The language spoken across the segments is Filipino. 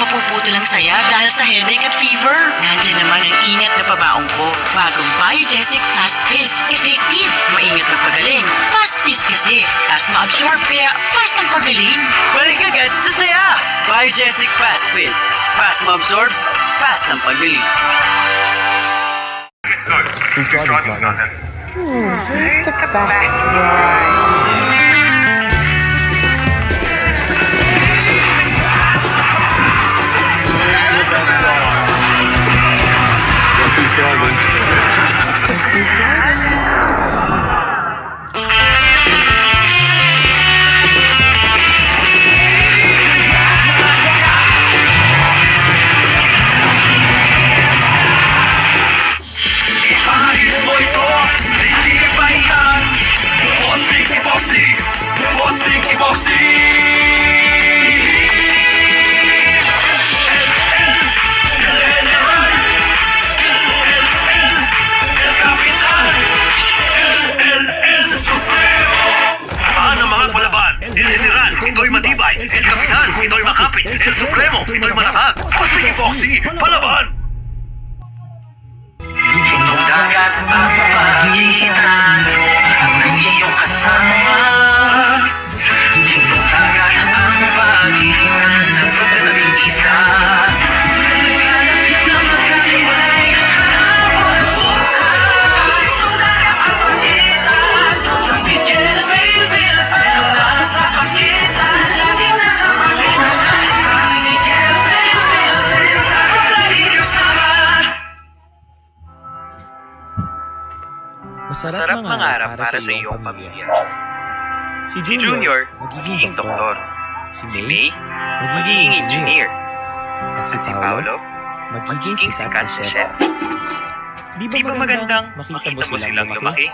mapuputol ang saya dahil sa headache at fever. Nandiyan naman ang ingat na pabaong ko. Bagong Biogesic Fast Fizz. Effective, maingat na pagaling. Fast Fizz kasi. Fast ma-absorb kaya fast ang pagaling. Balik agad sa saya! Biogesic Fast Fizz. Fast ma-absorb, fast ang pagaling. Whose driving is not that? Who's the best one? Guess who's driving? Guess who's driving? Ito'y matibay, El Capitan, ito'y makapit, El Supremo, ito'y matatag, Pastiki Boxy, palaban! Itong dagat ang pagitan ng iyong kasama. Itong dagat ang pagitan ng pagkakabitisa. Masarap mangarap para sa iyong pamilya. Si Junior, magiging doktor. Si May, magiging engineer. At si Paolo, magiging sikat na chef. Di ba magandang makita mo silang lumaki?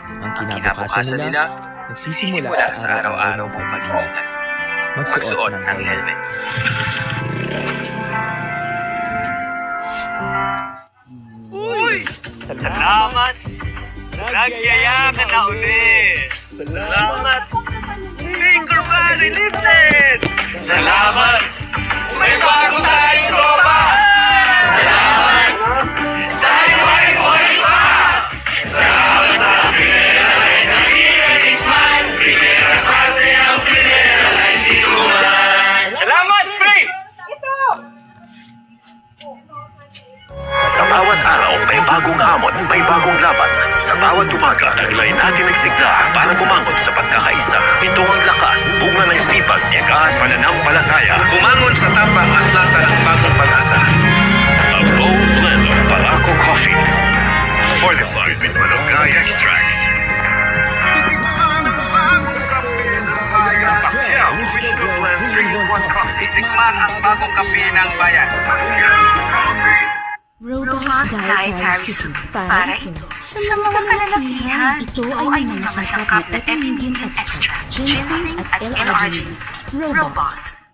Ang kinabukasan nila, nagsisimula sa araw-araw mong pag-iingat. Magsuot ng helmet. Uy! Salamat! Nagyayakan na ulit! Salamat! Finger body lifted! Salamat! May bago tayong tropa! Salamat! Tayo ay buhay pa! Salamat sa Primera Line na iyanikman! Primera klase ang Primera Line tituman! Salamat, Spray! Sa bawat araw, may bagong hamon, may bagong laban. Sa bawat umaga, taglay natin nagsigla para bumangon sa pagkakaisa. Ito ang lakas, bunga ng sipag, tiyaga at pananampalataya. Bumangon sa tapang at lasa ng bagong pag-asa. A bold blend of Barako Coffee. Fortified with Malunggay Extracts. Pacquiao Official Blend 3-in-1 Coffee. Tikman ang bagong kape ng bayan. Robust Dietary Soup para ito. Sa mga kalalakihan, ito ay may mga masangkap na epinephrine extract, ginseng at L-arginine. Robust.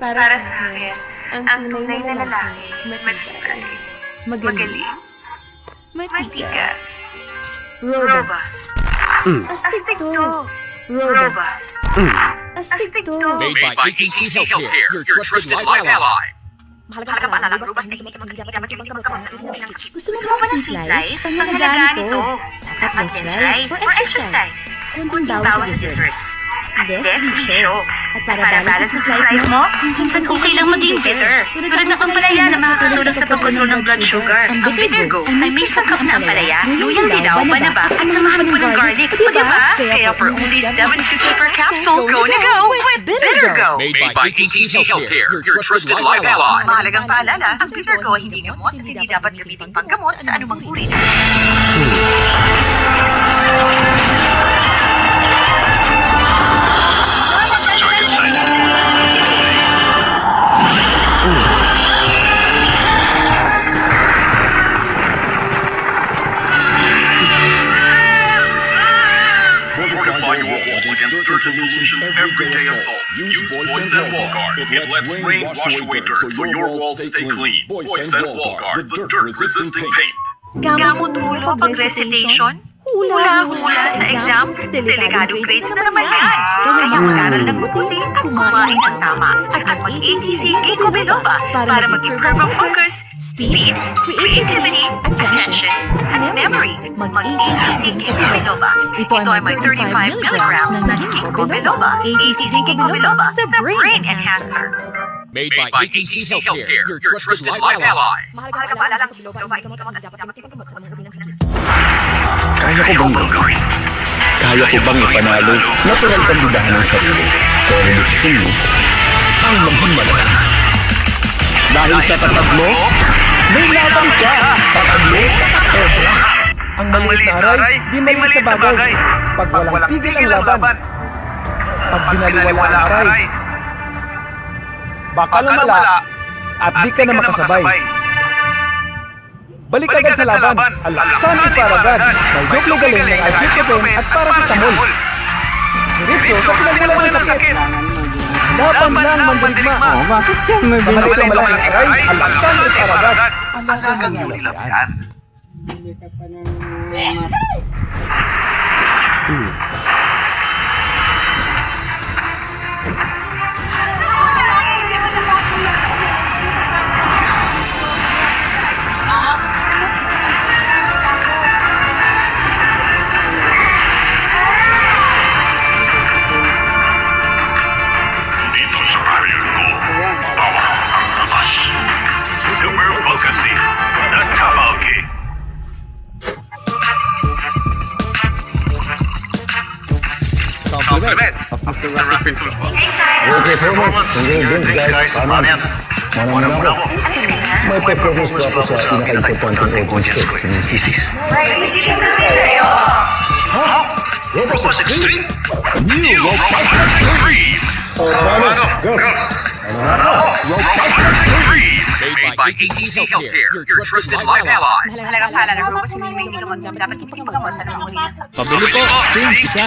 Para sa akin, ang tunay na lalaki, matibay, magaling, matigas, robust. Astig to. Robust. Astig to. Made by ATC Healthcare, your trusted life ally. Mahalaga pa na robust ay hindi dapat yung magkamot sa akin. Gusto mo ba ng sweet life? Pangalagaan ito. Dapat less rice for exercise. Kunting bawas sa desserts. Less show. At para balance sa life mo, minsan okay lang maging bitter. Tulad ng ampalaya na makakatulong sa pagkontrol ng blood sugar. Ang Bitter Go ay may sangkap na ampalaya, luyang dilaw, banaba, at samahan po ng garlic. O diba? Kaya for only $7.50 per capsule, go na go with Bitter Go. Made by ATC Healthcare, your trusted life ally. Mahalagang paalala, ang Bitter Go ay hindi gamot at hindi dapat gamitin panggamot sa anumang uri na. Fortify your wall against dirt illusions everyday assault. Use Poison Wall Guard. It lets rain wash away dirt so your walls stay clean. Poison Wall Guard, the dirt-resisting paint. Gamot ulo pag recitation? Hula-hula sa exam, delikadong grades na naman yan. Kaya mag-aral ng mabuti at kumain ng tama. At maging si Kiko Belova para mag-improve ang focus, speed, creativity, attention, at memory. Maging si Kiko Belova. Ito ay may 35 milligrams na Kiko Belova. Kiko Belova, the brain enhancer. Made by ATC Healthcare, your trusted life ally. Kaya ko bang gawin? Kaya ko bang ipanalo? Natural pandudahan ng sarili. Pero desisyon mo, ang maghimalaan. Dahil sa tatag mo, may laban ka. Tatag mo, obra. Ang maliit na aray, di maliit na bagay. Pag walang tigil ang laban. Pag binaliwala ang aray, baka lumala at di ka na makasabay. Balik agad sa laban. Alaksan iparagan. May doble galing ng ibuprofen at paracetamol. Diretso sa pinagmulan ng sakit. Laban lang mandirigma. Bakit yan? Sa maliit na malaking aray, alaksan iparagan. Alagang yung nilapian. Dito sa karyon ko, bawal ang tapas. Super focusing. The Tamalki. Compliment of Mr. Rapid Tulfo. Okay, performance. Congratulations, guys. Paano yan? Muna ako. May performance ko ako sa pinaka-importante audience ko. Sisis. Robust Extreme? New Robust Extreme! Ano? Girls! Robust Extreme! Made by ATC Healthcare, your trusted life ally. Mahalagang pala ng robust kasi may hindi naman dapat ipagpagamot sa nangungulihan sa Pabili po, Sting, isa.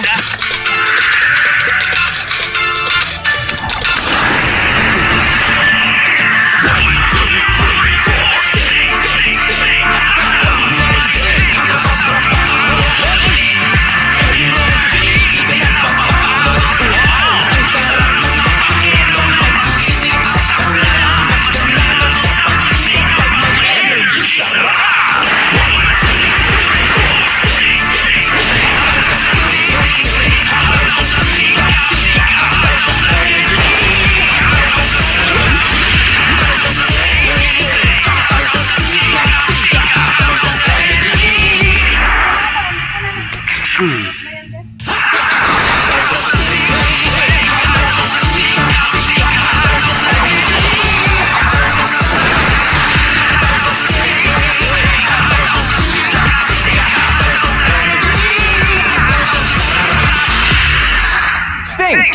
Sting!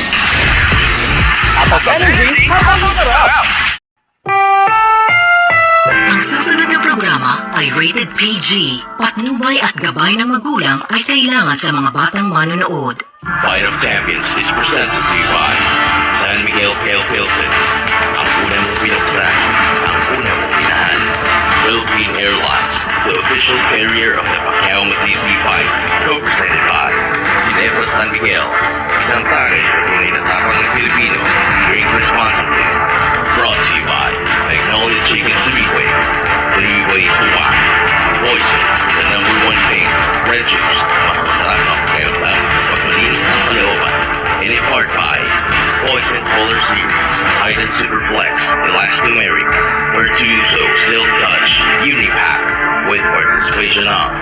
Atas energy, habang masarap! Ang susunod na programa ay rated PG. Patnubay at gabay ng magulang ay kailangan sa mga batang manonood. Fight of Champions is presented to you by San Miguel Pale Pilsen. Ang una mong pinuksan, ang una mong pinahan. Philippine Airlines, the official carrier of the Pacquiao-Matisi fight. Co-presented by Ginebra San Miguel. Isang tagay sa tunay na tapang ng Pilipino. Drink responsibly. Brought to you by Magnolia Chicken 3-Way. 3 ways to why. Poison, the #1 paint. Red juice, mas masarap ang kayo lang. Pagmalinis ng kalooban. And in part by Poison Polar Series. Titan Superflex, Elastomeric. Virtuoso Silk Touch, Unipack. With participation of